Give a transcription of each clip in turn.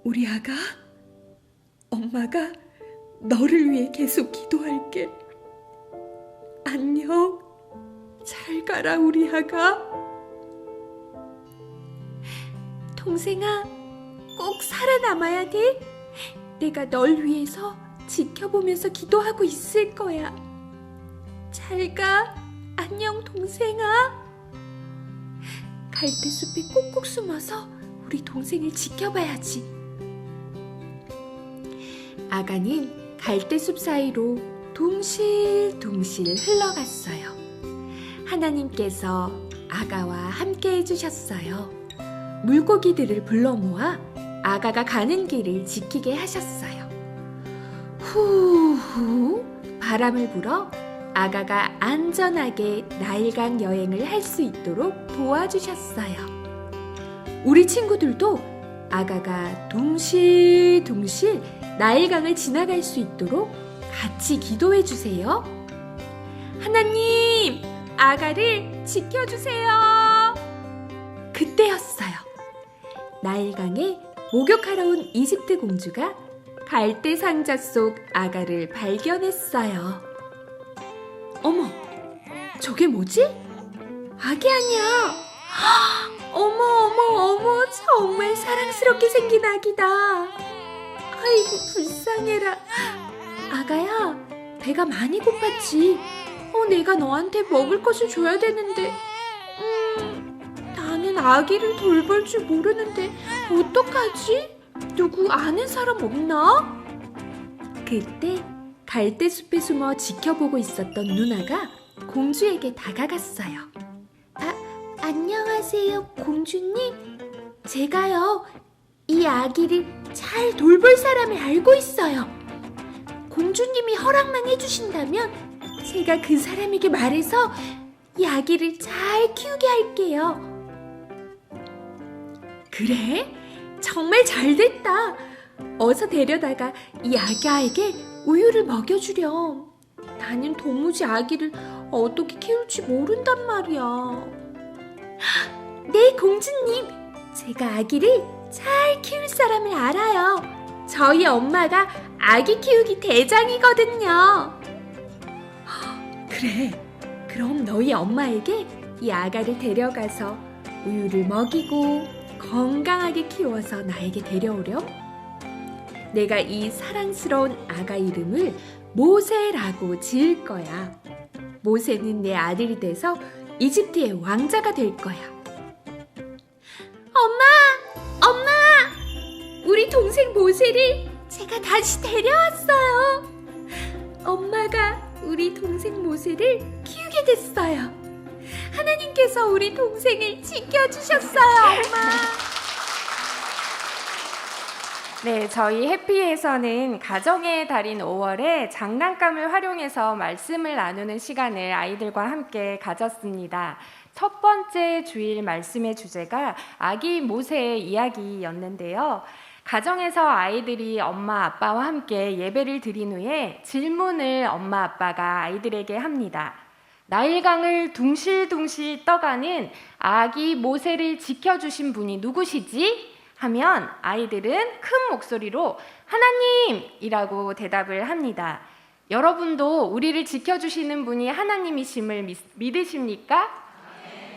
우리 아가, 엄마가 너를 위해 계속 기도할게. 안녕. 잘 가라, 우리 아가. 동생아, 꼭 살아남아야 돼. 내가 널 위해서 지켜보면서 기도하고 있을 거야. 잘 가. 안녕, 동생아. 갈대숲에 꼭꼭 숨어서 우리 동생을 지켜봐야지. 아가는 갈대숲 사이로 둥실둥실 흘러갔어요. 하나님께서 아가와 함께 해주셨어요. 물고기들을 불러 모아 아가가 가는 길을 지키게 하셨어요. 후후 바람을 불어 아가가 안전하게 나일강 여행을 할 수 있도록 도와주셨어요. 우리 친구들도 아가가 둥실둥실 나일강을 지나갈 수 있도록 같이 기도해 주세요. 하나님, 아가를 지켜주세요. 그때였어요. 나일강에 목욕하러 온 이집트 공주가 갈대 상자 속 아가를 발견했어요. 어머, 저게 뭐지? 아기 아니야. 어머, 정말 사랑스럽게 생긴 아기다. 아이고, 불쌍해라. 아가야, 배가 많이 고팠지? 내가 너한테 먹을 것을 줘야 되는데 나는 아기를 돌볼 줄 모르는데 어떡하지? 누구 아는 사람 없나? 그때 갈대숲에 숨어 지켜보고 있었던 누나가 공주에게 다가갔어요. 안녕하세요, 공주님. 제가요, 이 아기를 잘 돌볼 사람을 알고 있어요. 공주님이 허락만 해주신다면 제가 그 사람에게 말해서 이 아기를 잘 키우게 할게요. 그래? 정말 잘 됐다. 어서 데려다가 이 아가에게 우유를 먹여주렴. 나는 도무지 아기를 어떻게 키울지 모른단 말이야. 네, 공주님. 제가 아기를 잘 키울 사람을 알아요. 저희 엄마가 아기 키우기 대장이거든요. 그래, 그럼 너희 엄마에게 이 아가를 데려가서 우유를 먹이고 건강하게 키워서 나에게 데려오렴. 내가 이 사랑스러운 아가 이름을 모세라고 지을 거야. 모세는 내 아들이 돼서 이집트의 왕자가 될 거야. 엄마! 우리 동생 모세를 제가 다시 데려왔어요. 엄마가 우리 동생 모세를 키우게 됐어요. 하나님께서 우리 동생을 지켜주셨어요, 엄마. 네, 저희 해피에서는 가정의 달인 5월에 장난감을 활용해서 말씀을 나누는 시간을 아이들과 함께 가졌습니다. 첫 번째 주일 말씀의 주제가 아기 모세의 이야기였는데요. 가정에서 아이들이 엄마 아빠와 함께 예배를 드린 후에 질문을 엄마 아빠가 아이들에게 합니다. 나일강을 둥실둥실 떠가는 아기 모세를 지켜주신 분이 누구시지? 하면 아이들은 큰 목소리로 하나님이라고 대답을 합니다. 여러분도 우리를 지켜주시는 분이 하나님이심을 믿으십니까?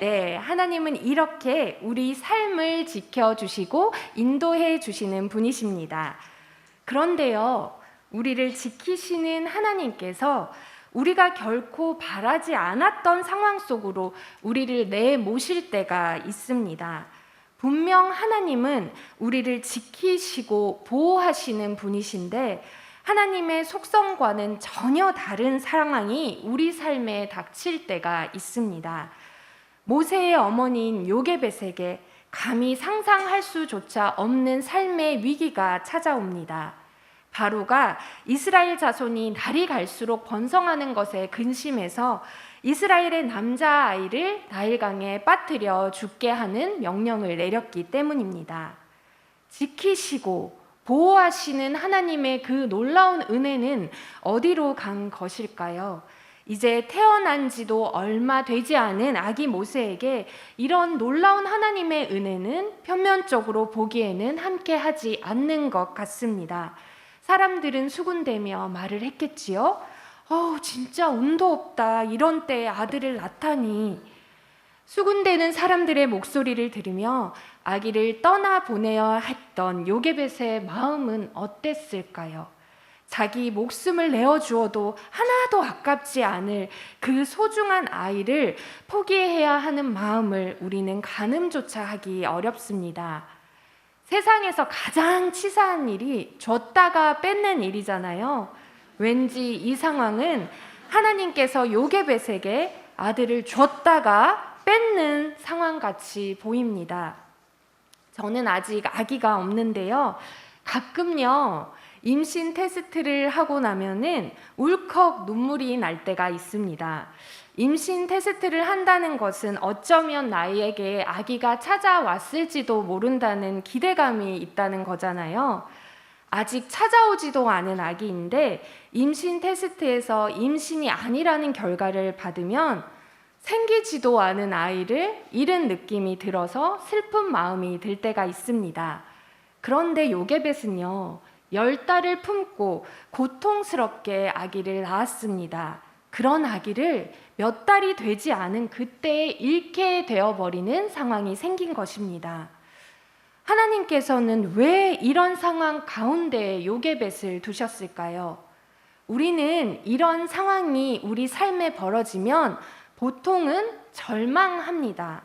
네, 하나님은 이렇게 우리 삶을 지켜주시고 인도해 주시는 분이십니다. 그런데요, 우리를 지키시는 하나님께서 우리가 결코 바라지 않았던 상황 속으로 우리를 내모실 때가 있습니다. 분명 하나님은 우리를 지키시고 보호하시는 분이신데 하나님의 속성과는 전혀 다른 상황이 우리 삶에 닥칠 때가 있습니다. 모세의 어머니인 요게벳에게 감히 상상할 수조차 없는 삶의 위기가 찾아옵니다. 바로가 이스라엘 자손이 날이 갈수록 번성하는 것에 근심해서 이스라엘의 남자아이를 나일강에 빠뜨려 죽게 하는 명령을 내렸기 때문입니다. 지키시고 보호하시는 하나님의 그 놀라운 은혜는 어디로 간 것일까요? 이제 태어난 지도 얼마 되지 않은 아기 모세에게 이런 놀라운 하나님의 은혜는 표면적으로 보기에는 함께하지 않는 것 같습니다. 사람들은 수군대며 말을 했겠지요. 진짜 운도 없다. 이런 때에 아들을 낳다니. 수군대는 사람들의 목소리를 들으며 아기를 떠나보내야 했던 요게벳의 마음은 어땠을까요? 자기 목숨을 내어주어도 하나도 아깝지 않을 그 소중한 아이를 포기해야 하는 마음을 우리는 가늠조차 하기 어렵습니다. 세상에서 가장 치사한 일이 줬다가 뺏는 일이잖아요. 왠지 이 상황은 하나님께서 요게벳에게 아들을 줬다가 뺏는 상황같이 보입니다. 저는 아직 아기가 없는데요. 가끔요, 임신 테스트를 하고 나면은 울컥 눈물이 날 때가 있습니다. 임신 테스트를 한다는 것은 어쩌면 나에게 아기가 찾아왔을지도 모른다는 기대감이 있다는 거잖아요. 아직 찾아오지도 않은 아기인데 임신 테스트에서 임신이 아니라는 결과를 받으면 생기지도 않은 아이를 잃은 느낌이 들어서 슬픈 마음이 들 때가 있습니다. 그런데 요게벳은요, 10달을 품고 고통스럽게 아기를 낳았습니다. 그런 아기를 몇 달이 되지 않은 그때에 잃게 되어버리는 상황이 생긴 것입니다. 하나님께서는 왜 이런 상황 가운데 요게벳을 두셨을까요? 우리는 이런 상황이 우리 삶에 벌어지면 보통은 절망합니다.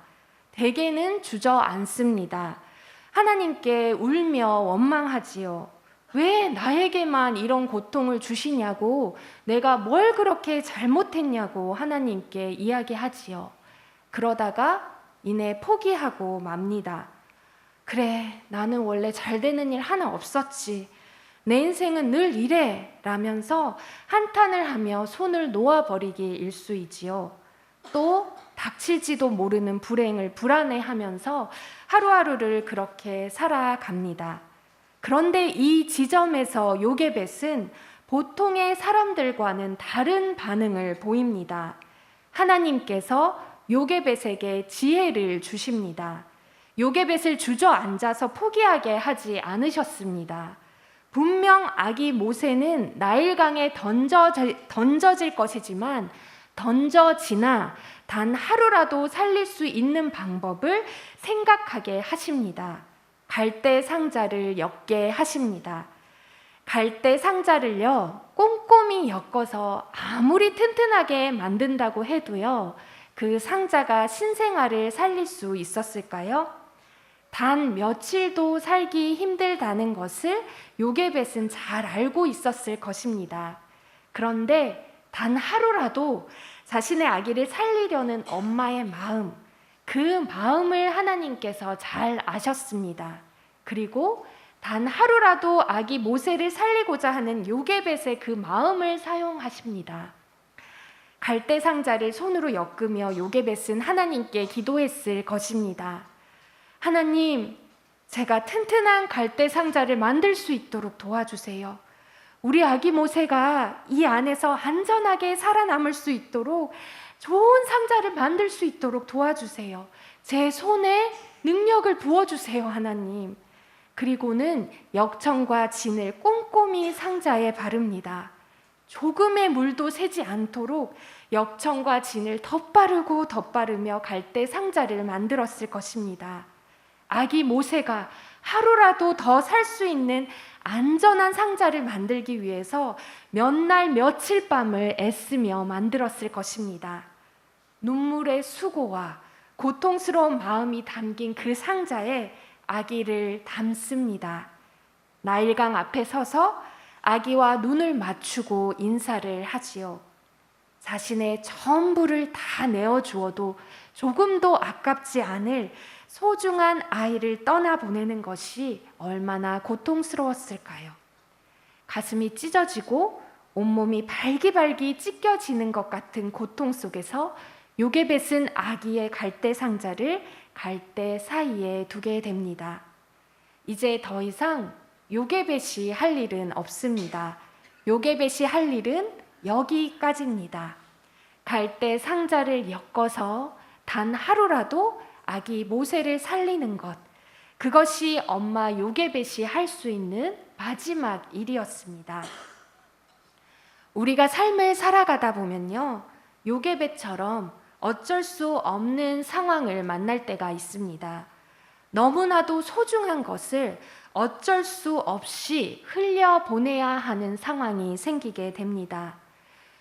대개는 주저앉습니다. 하나님께 울며 원망하지요. 왜 나에게만 이런 고통을 주시냐고, 내가 뭘 그렇게 잘못했냐고 하나님께 이야기하지요. 그러다가 이내 포기하고 맙니다. 그래, 나는 원래 잘 되는 일 하나 없었지. 내 인생은 늘 이래 라면서 한탄을 하며 손을 놓아버리기 일쑤이지요. 또 닥칠지도 모르는 불행을 불안해하면서 하루하루를 그렇게 살아갑니다. 그런데 이 지점에서 요게벳은 보통의 사람들과는 다른 반응을 보입니다. 하나님께서 요게벳에게 지혜를 주십니다. 요게벳을 주저앉아서 포기하게 하지 않으셨습니다. 분명 아기 모세는 나일강에 던져질 것이지만 던져지나 단 하루라도 살릴 수 있는 방법을 생각하게 하십니다. 갈대 상자를 엮게 하십니다. 갈대 상자를요, 꼼꼼히 엮어서 아무리 튼튼하게 만든다고 해도요, 그 상자가 신생아를 살릴 수 있었을까요? 단 며칠도 살기 힘들다는 것을 요게벳은 잘 알고 있었을 것입니다. 그런데 단 하루라도 자신의 아기를 살리려는 엄마의 마음, 그 마음을 하나님께서 잘 아셨습니다. 그리고 단 하루라도 아기 모세를 살리고자 하는 요게벳의 그 마음을 사용하십니다. 갈대 상자를 손으로 엮으며 요게벳은 하나님께 기도했을 것입니다. 하나님, 제가 튼튼한 갈대 상자를 만들 수 있도록 도와주세요. 우리 아기 모세가 이 안에서 안전하게 살아남을 수 있도록 좋은 상자를 만들 수 있도록 도와주세요. 제 손에 능력을 부어주세요, 하나님. 그리고는 역청과 진을 꼼꼼히 상자에 바릅니다. 조금의 물도 새지 않도록 역청과 진을 덧바르고 덧바르며 갈대 상자를 만들었을 것입니다. 아기 모세가 하루라도 더 살 수 있는 안전한 상자를 만들기 위해서 몇 날 며칠 밤을 애쓰며 만들었을 것입니다. 눈물의 수고와 고통스러운 마음이 담긴 그 상자에 아기를 담습니다. 나일강 앞에 서서 아기와 눈을 맞추고 인사를 하지요. 자신의 전부를 다 내어주어도 조금도 아깝지 않을 소중한 아이를 떠나보내는 것이 얼마나 고통스러웠을까요? 가슴이 찢어지고 온몸이 발기발기 찢겨지는 것 같은 고통 속에서 요게벳은 아기의 갈대 상자를 갈대 사이에 두게 됩니다. 이제 더 이상 요게벳이 할 일은 없습니다. 요게벳이 할 일은 여기까지입니다. 갈대 상자를 엮어서 단 하루라도 아기 모세를 살리는 것, 그것이 엄마 요게벳이 할 수 있는 마지막 일이었습니다. 우리가 삶을 살아가다 보면요, 요게벳처럼 어쩔 수 없는 상황을 만날 때가 있습니다. 너무나도 소중한 것을 어쩔 수 없이 흘려보내야 하는 상황이 생기게 됩니다.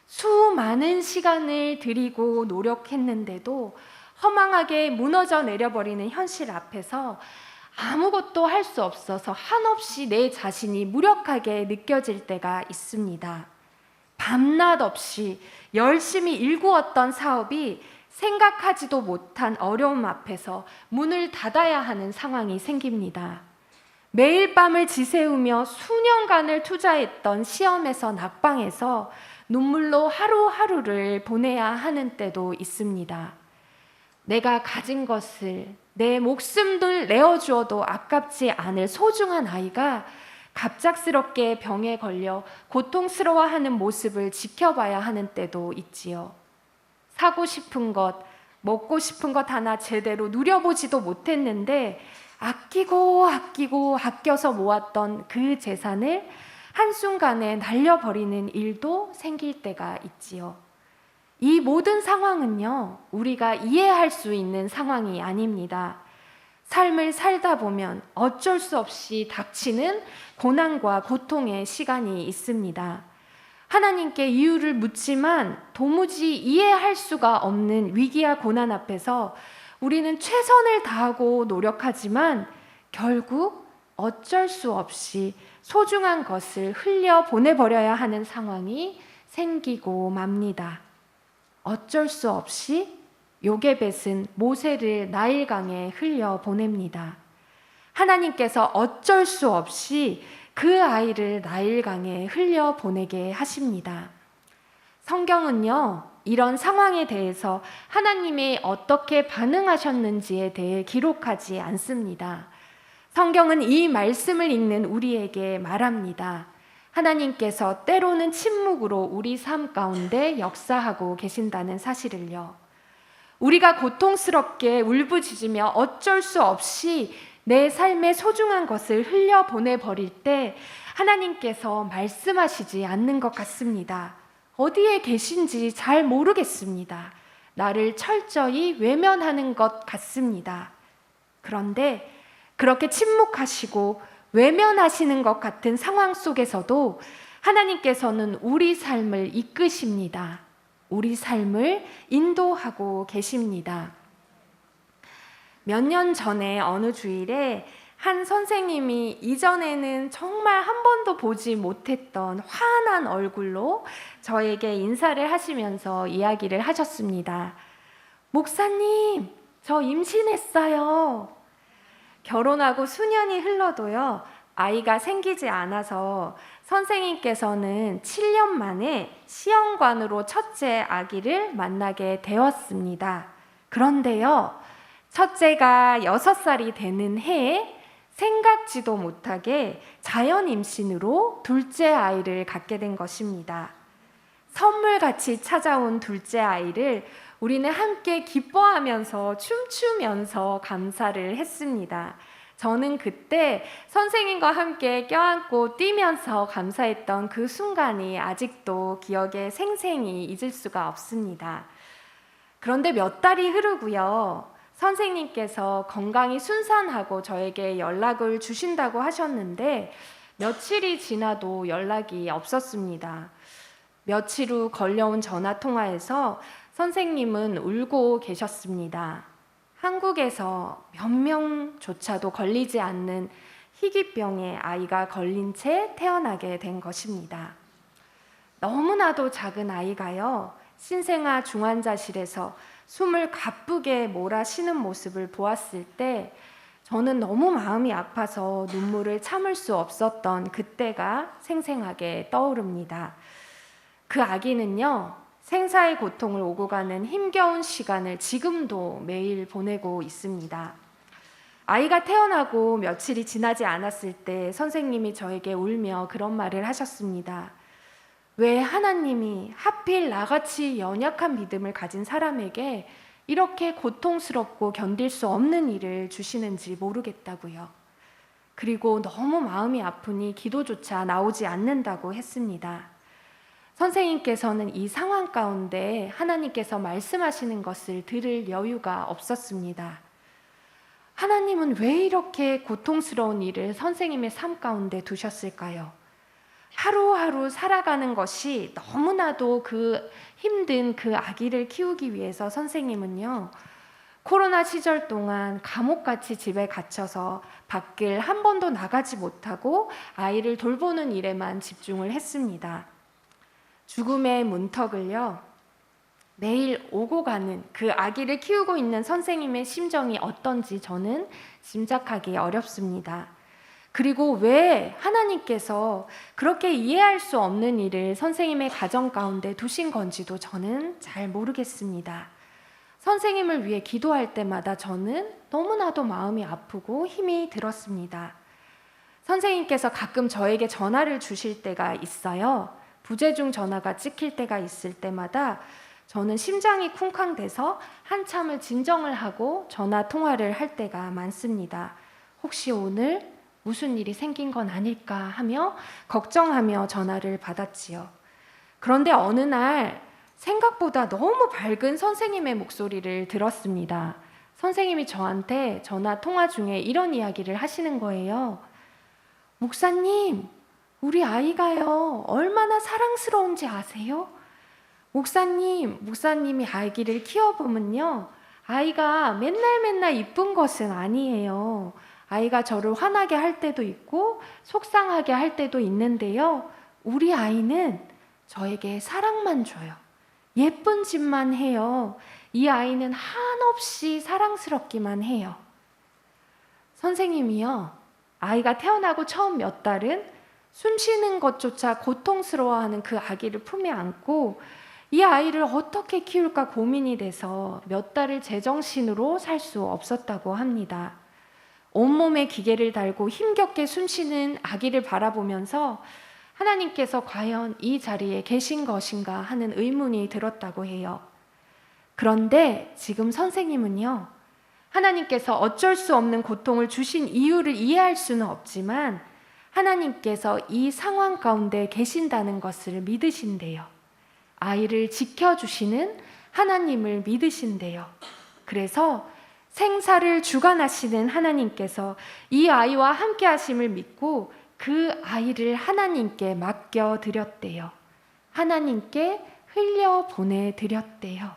수많은 시간을 들이고 노력했는데도 허망하게 무너져 내려버리는 현실 앞에서 아무것도 할 수 없어서 한없이 내 자신이 무력하게 느껴질 때가 있습니다. 밤낮 없이 열심히 일구었던 사업이 생각하지도 못한 어려움 앞에서 문을 닫아야 하는 상황이 생깁니다. 매일 밤을 지새우며 수년간을 투자했던 시험에서 낙방해서 눈물로 하루하루를 보내야 하는 때도 있습니다. 내가 가진 것을, 내 목숨을 내어주어도 아깝지 않을 소중한 아이가 갑작스럽게 병에 걸려 고통스러워하는 모습을 지켜봐야 하는 때도 있지요. 사고 싶은 것, 먹고 싶은 것 하나 제대로 누려보지도 못했는데 아껴서 모았던 그 재산을 한순간에 날려버리는 일도 생길 때가 있지요. 이 모든 상황은요, 우리가 이해할 수 있는 상황이 아닙니다. 삶을 살다 보면 어쩔 수 없이 닥치는 고난과 고통의 시간이 있습니다. 하나님께 이유를 묻지만 도무지 이해할 수가 없는 위기와 고난 앞에서 우리는 최선을 다하고 노력하지만 결국 어쩔 수 없이 소중한 것을 흘려 보내버려야 하는 상황이 생기고 맙니다. 어쩔 수 없이 요게벳은 모세를 나일강에 흘려 보냅니다. 하나님께서 어쩔 수 없이 그 아이를 나일강에 흘려 보내게 하십니다. 성경은요, 이런 상황에 대해서 하나님이 어떻게 반응하셨는지에 대해 기록하지 않습니다. 성경은 이 말씀을 읽는 우리에게 말합니다. 하나님께서 때로는 침묵으로 우리 삶 가운데 역사하고 계신다는 사실을요. 우리가 고통스럽게 울부짖으며 어쩔 수 없이 내 삶의 소중한 것을 흘려보내버릴 때 하나님께서 말씀하시지 않는 것 같습니다. 어디에 계신지 잘 모르겠습니다. 나를 철저히 외면하는 것 같습니다. 그런데 그렇게 침묵하시고 외면하시는 것 같은 상황 속에서도 하나님께서는 우리 삶을 이끄십니다. 우리 삶을 인도하고 계십니다. 몇 년 전에 어느 주일에 한 선생님이 이전에는 정말 한 번도 보지 못했던 환한 얼굴로 저에게 인사를 하시면서 이야기를 하셨습니다. 목사님, 저 임신했어요. 결혼하고 수년이 흘러도요, 아이가 생기지 않아서 선생님께서는 7년 만에 시험관으로 첫째 아기를 만나게 되었습니다. 그런데요, 첫째가 6살이 되는 해에 생각지도 못하게 자연 임신으로 둘째 아이를 갖게 된 것입니다. 선물같이 찾아온 둘째 아이를 우리는 함께 기뻐하면서 춤추면서 감사를 했습니다. 저는 그때 선생님과 함께 껴안고 뛰면서 감사했던 그 순간이 아직도 기억에 생생히 잊을 수가 없습니다. 그런데 몇 달이 흐르고요, 선생님께서 건강이 순산하고 저에게 연락을 주신다고 하셨는데 며칠이 지나도 연락이 없었습니다. 며칠 후 걸려온 전화통화에서 선생님은 울고 계셨습니다. 한국에서 몇 명조차도 걸리지 않는 희귀병에 아이가 걸린 채 태어나게 된 것입니다. 너무나도 작은 아이가요, 신생아 중환자실에서 숨을 가쁘게 몰아쉬는 모습을 보았을 때 저는 너무 마음이 아파서 눈물을 참을 수 없었던 그때가 생생하게 떠오릅니다. 그 아기는요, 생사의 고통을 오고 가는 힘겨운 시간을 지금도 매일 보내고 있습니다. 아이가 태어나고 며칠이 지나지 않았을 때 선생님이 저에게 울며 그런 말을 하셨습니다. 왜 하나님이 하필 나같이 연약한 믿음을 가진 사람에게 이렇게 고통스럽고 견딜 수 없는 일을 주시는지 모르겠다고요. 그리고 너무 마음이 아프니 기도조차 나오지 않는다고 했습니다. 선생님께서는 이 상황 가운데 하나님께서 말씀하시는 것을 들을 여유가 없었습니다. 하나님은 왜 이렇게 고통스러운 일을 선생님의 삶 가운데 두셨을까요? 하루하루 살아가는 것이 너무나도 힘든 그 아기를 키우기 위해서 선생님은요, 코로나 시절 동안 감옥같이 집에 갇혀서 밖을 한 번도 나가지 못하고 아이를 돌보는 일에만 집중을 했습니다. 죽음의 문턱을요, 매일 오고 가는 그 아기를 키우고 있는 선생님의 심정이 어떤지 저는 짐작하기 어렵습니다. 그리고 왜 하나님께서 그렇게 이해할 수 없는 일을 선생님의 가정 가운데 두신 건지도 저는 잘 모르겠습니다. 선생님을 위해 기도할 때마다 저는 너무나도 마음이 아프고 힘이 들었습니다. 선생님께서 가끔 저에게 전화를 주실 때가 있어요. 부재중 전화가 찍힐 때가 있을 때마다 저는 심장이 쿵쾅대서 한참을 진정을 하고 전화 통화를 할 때가 많습니다. 혹시 오늘 무슨 일이 생긴 건 아닐까 하며 걱정하며 전화를 받았지요. 그런데 어느 날 생각보다 너무 밝은 선생님의 목소리를 들었습니다. 선생님이 저한테 전화 통화 중에 이런 이야기를 하시는 거예요. 목사님, 우리 아이가요, 얼마나 사랑스러운지 아세요? 목사님이 아기를 키워보면요, 아이가 맨날 이쁜 것은 아니에요. 아이가 저를 화나게 할 때도 있고 속상하게 할 때도 있는데요, 우리 아이는 저에게 사랑만 줘요. 예쁜 짓만 해요. 이 아이는 한없이 사랑스럽기만 해요. 선생님이요, 아이가 태어나고 처음 몇 달은 숨 쉬는 것조차 고통스러워하는 그 아기를 품에 안고 이 아이를 어떻게 키울까 고민이 돼서 몇 달을 제정신으로 살 수 없었다고 합니다. 온몸에 기계를 달고 힘겹게 숨쉬는 아기를 바라보면서 하나님께서 과연 이 자리에 계신 것인가 하는 의문이 들었다고 해요. 그런데 지금 선생님은요, 하나님께서 어쩔 수 없는 고통을 주신 이유를 이해할 수는 없지만 하나님께서 이 상황 가운데 계신다는 것을 믿으신대요. 아이를 지켜주시는 하나님을 믿으신대요. 그래서 생사를 주관하시는 하나님께서 이 아이와 함께 하심을 믿고 그 아이를 하나님께 맡겨드렸대요. 하나님께 흘려보내드렸대요.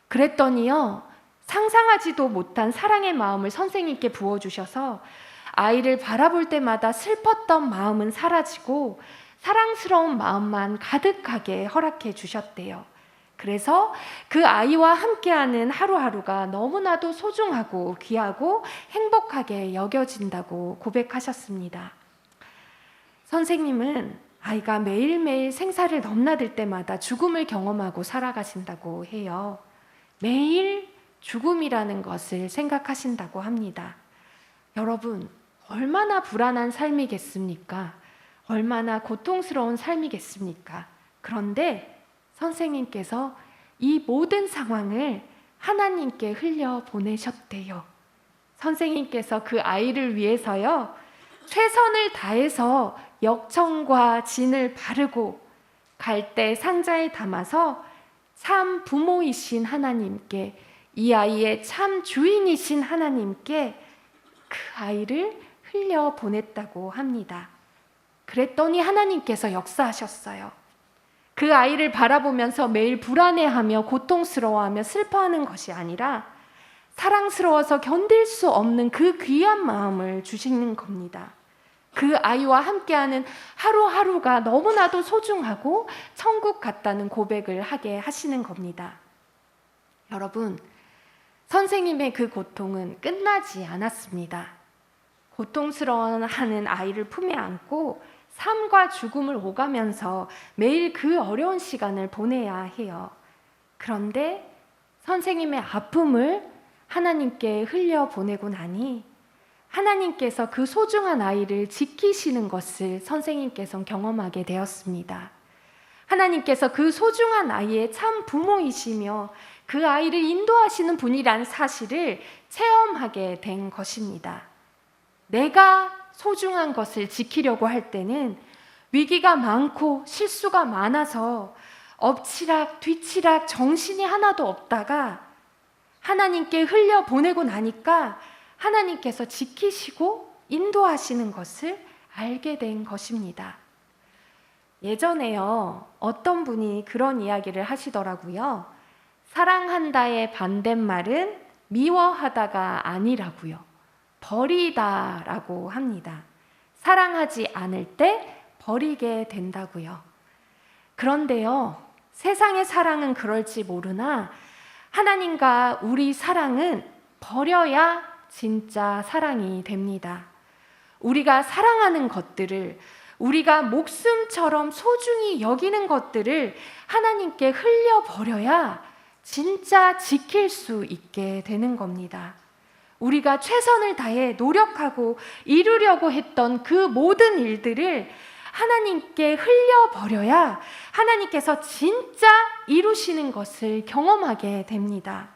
그랬더니요, 상상하지도 못한 사랑의 마음을 선생님께 부어주셔서 아이를 바라볼 때마다 슬펐던 마음은 사라지고 사랑스러운 마음만 가득하게 허락해 주셨대요. 그래서 그 아이와 함께하는 하루하루가 너무나도 소중하고 귀하고 행복하게 여겨진다고 고백하셨습니다. 선생님은 아이가 매일매일 생사를 넘나들 때마다 죽음을 경험하고 살아가신다고 해요. 매일 죽음이라는 것을 생각하신다고 합니다. 여러분, 얼마나 불안한 삶이겠습니까? 얼마나 고통스러운 삶이겠습니까? 그런데 선생님께서 이 모든 상황을 하나님께 흘려보내셨대요. 선생님께서 그 아이를 위해서요, 최선을 다해서 역청과 진을 바르고 갈대 상자에 담아서 참 부모이신 하나님께, 이 아이의 참 주인이신 하나님께 그 아이를 흘려보냈다고 합니다. 그랬더니 하나님께서 역사하셨어요. 그 아이를 바라보면서 매일 불안해하며 고통스러워하며 슬퍼하는 것이 아니라 사랑스러워서 견딜 수 없는 그 귀한 마음을 주시는 겁니다. 그 아이와 함께하는 하루하루가 너무나도 소중하고 천국 같다는 고백을 하게 하시는 겁니다. 여러분, 선생님의 그 고통은 끝나지 않았습니다. 고통스러워하는 아이를 품에 안고 삶과 죽음을 오가면서 매일 그 어려운 시간을 보내야 해요. 그런데 선생님의 아픔을 하나님께 흘려보내고 나니 하나님께서 그 소중한 아이를 지키시는 것을 선생님께서 경험하게 되었습니다. 하나님께서 그 소중한 아이의 참 부모이시며 그 아이를 인도하시는 분이란 사실을 체험하게 된 것입니다. 내가 소중한 것을 지키려고 할 때는 위기가 많고 실수가 많아서 엎치락 뒤치락 정신이 하나도 없다가 하나님께 흘려보내고 나니까 하나님께서 지키시고 인도하시는 것을 알게 된 것입니다. 예전에요, 어떤 분이 그런 이야기를 하시더라고요. 사랑한다의 반대말은 미워하다가 아니라고요. 버리다라고 합니다. 사랑하지 않을 때 버리게 된다고요. 그런데요, 세상의 사랑은 그럴지 모르나 하나님과 우리 사랑은 버려야 진짜 사랑이 됩니다. 우리가 사랑하는 것들을, 우리가 목숨처럼 소중히 여기는 것들을 하나님께 흘려버려야 진짜 지킬 수 있게 되는 겁니다. 우리가 최선을 다해 노력하고 이루려고 했던 그 모든 일들을 하나님께 흘려버려야 하나님께서 진짜 이루시는 것을 경험하게 됩니다.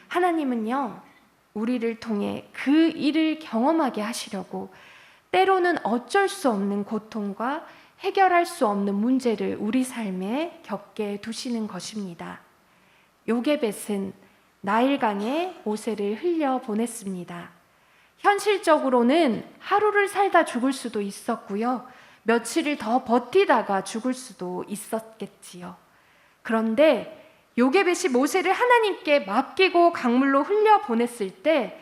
하나님은요, 우리를 통해 그 일을 경험하게 하시려고 때로는 어쩔 수 없는 고통과 해결할 수 없는 문제를 우리 삶에 겪게 두시는 것입니다. 요게벳은 나일강에 모세를 흘려보냈습니다. 현실적으로는 하루를 살다 죽을 수도 있었고요. 며칠을 더 버티다가 죽을 수도 있었겠지요. 그런데 요게벳이 모세를 하나님께 맡기고 강물로 흘려보냈을 때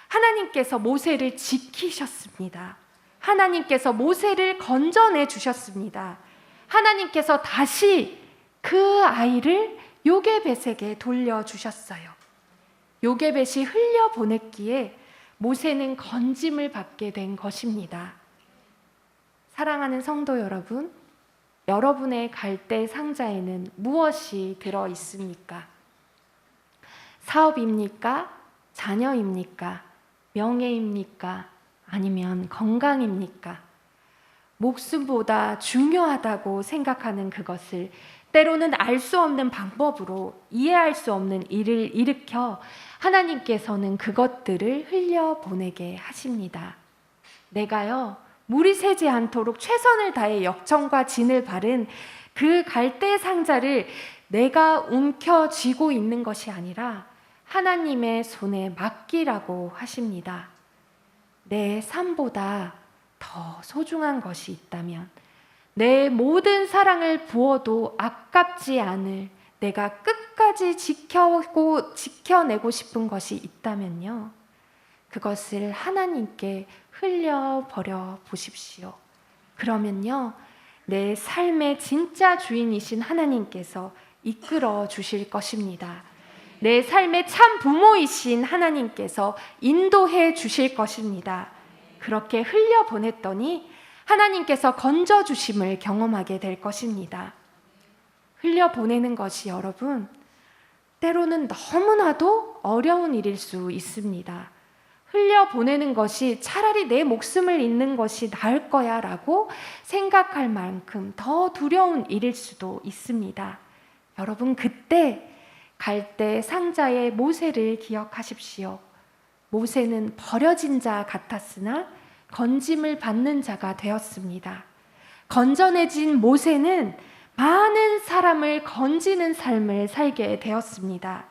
하나님께서 모세를 지키셨습니다. 하나님께서 모세를 건져내 주셨습니다. 하나님께서 다시 그 아이를 요게벳에게 돌려주셨어요. 요게벳이 흘려보냈기에 모세는 건짐을 받게 된 것입니다. 사랑하는 성도 여러분, 여러분의 갈대 상자에는 무엇이 들어 있습니까? 사업입니까? 자녀입니까? 명예입니까? 아니면 건강입니까? 목숨보다 중요하다고 생각하는 그것을 때로는 알 수 없는 방법으로 이해할 수 없는 일을 일으켜 하나님께서는 그것들을 흘려보내게 하십니다. 내가요, 물이 새지 않도록 최선을 다해 역청과 진을 바른 그 갈대 상자를 내가 움켜쥐고 있는 것이 아니라 하나님의 손에 맡기라고 하십니다. 내 삶보다 더 소중한 것이 있다면, 내 모든 사랑을 부어도 아깝지 않을 내가 끝까지 지켜내고 싶은 것이 있다면요, 그것을 하나님께 흘려버려 보십시오. 그러면요, 내 삶의 진짜 주인이신 하나님께서 이끌어 주실 것입니다. 내 삶의 참 부모이신 하나님께서 인도해 주실 것입니다. 그렇게 흘려보냈더니 하나님께서 건져주심을 경험하게 될 것입니다. 흘려보내는 것이 여러분, 때로는 너무나도 어려운 일일 수 있습니다. 흘려보내는 것이 차라리 내 목숨을 잃는 것이 나을 거야 라고 생각할 만큼 더 두려운 일일 수도 있습니다. 여러분, 그때 갈대 상자의 모세를 기억하십시오. 모세는 버려진 자 같았으나 건짐을 받는 자가 되었습니다. 건져내진 모세는 많은 사람을 건지는 삶을 살게 되었습니다.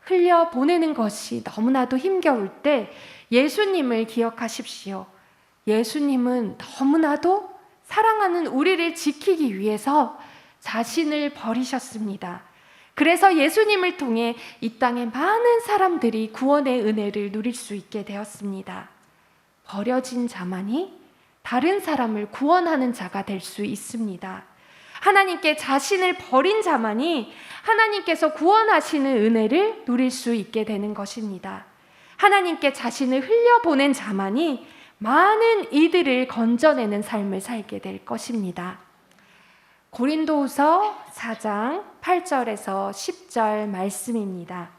흘려보내는 것이 너무나도 힘겨울 때 예수님을 기억하십시오. 예수님은 너무나도 사랑하는 우리를 지키기 위해서 자신을 버리셨습니다. 그래서 예수님을 통해 이 땅에 많은 사람들이 구원의 은혜를 누릴 수 있게 되었습니다. 버려진 자만이 다른 사람을 구원하는 자가 될 수 있습니다. 하나님께 자신을 버린 자만이 하나님께서 구원하시는 은혜를 누릴 수 있게 되는 것입니다. 하나님께 자신을 흘려보낸 자만이 많은 이들을 건져내는 삶을 살게 될 것입니다. 고린도후서 4장 8절에서 10절 말씀입니다.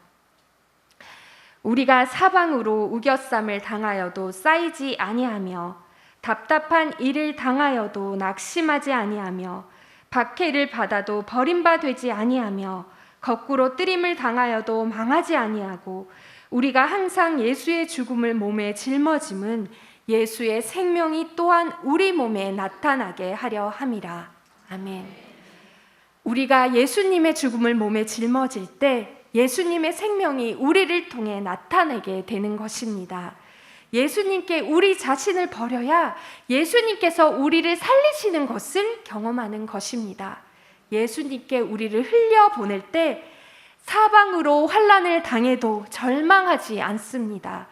우리가 사방으로 우겨쌈을 당하여도 쌓이지 아니하며 답답한 일을 당하여도 낙심하지 아니하며 박해를 받아도 버림받지 아니하며 거꾸로 뜨림을 당하여도 망하지 아니하고 우리가 항상 예수의 죽음을 몸에 짊어짐은 예수의 생명이 또한 우리 몸에 나타나게 하려 함이라. 아멘. 우리가 예수님의 죽음을 몸에 짊어질 때 예수님의 생명이 우리를 통해 나타나게 되는 것입니다. 예수님께 우리 자신을 버려야 예수님께서 우리를 살리시는 것을 경험하는 것입니다. 예수님께 우리를 흘려보낼 때 사방으로 환난을 당해도 절망하지 않습니다.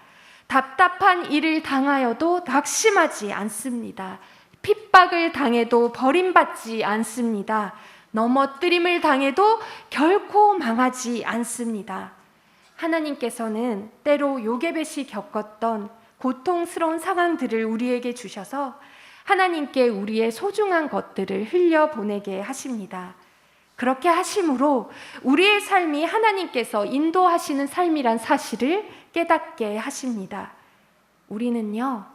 답답한 일을 당하여도 낙심하지 않습니다. 핍박을 당해도 버림받지 않습니다. 넘어뜨림을 당해도 결코 망하지 않습니다. 하나님께서는 때로 요게벳이 겪었던 고통스러운 상황들을 우리에게 주셔서 하나님께 우리의 소중한 것들을 흘려보내게 하십니다. 그렇게 하심으로 우리의 삶이 하나님께서 인도하시는 삶이란 사실을 깨닫게 하십니다. 우리는요,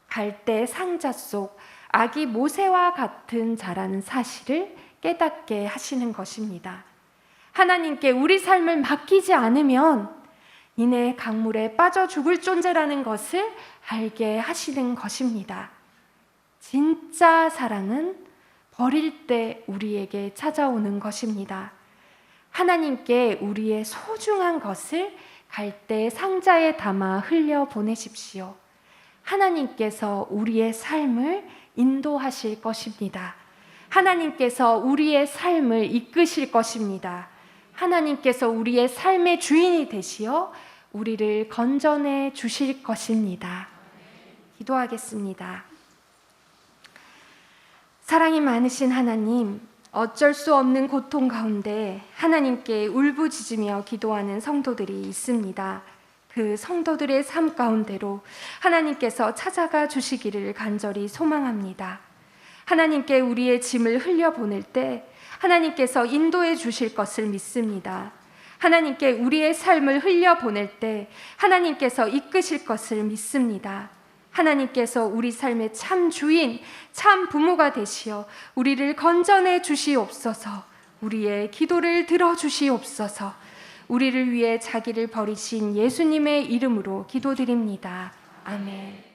갈대 상자 속 아기 모세와 같은 자라는 사실을 깨닫게 하시는 것입니다. 하나님께 우리 삶을 맡기지 않으면 이내 강물에 빠져 죽을 존재라는 것을 알게 하시는 것입니다. 진짜 사랑은 버릴 때 우리에게 찾아오는 것입니다. 하나님께 우리의 소중한 것을 갈대 상자에 담아 흘려보내십시오. 하나님께서 우리의 삶을 인도하실 것입니다. 하나님께서 우리의 삶을 이끄실 것입니다. 하나님께서 우리의 삶의 주인이 되시어 우리를 건져내 주실 것입니다. 기도하겠습니다. 사랑이 많으신 하나님, 어쩔 수 없는 고통 가운데 하나님께 울부짖으며 기도하는 성도들이 있습니다. 그 성도들의 삶 가운데로 하나님께서 찾아가 주시기를 간절히 소망합니다. 하나님께 우리의 짐을 흘려보낼 때 하나님께서 인도해 주실 것을 믿습니다. 하나님께 우리의 삶을 흘려보낼 때 하나님께서 이끄실 것을 믿습니다. 하나님께서 우리 삶의 참 주인, 참 부모가 되시어 우리를 건져내 주시옵소서. 우리의 기도를 들어주시옵소서. 우리를 위해 자기를 버리신 예수님의 이름으로 기도드립니다. 아멘.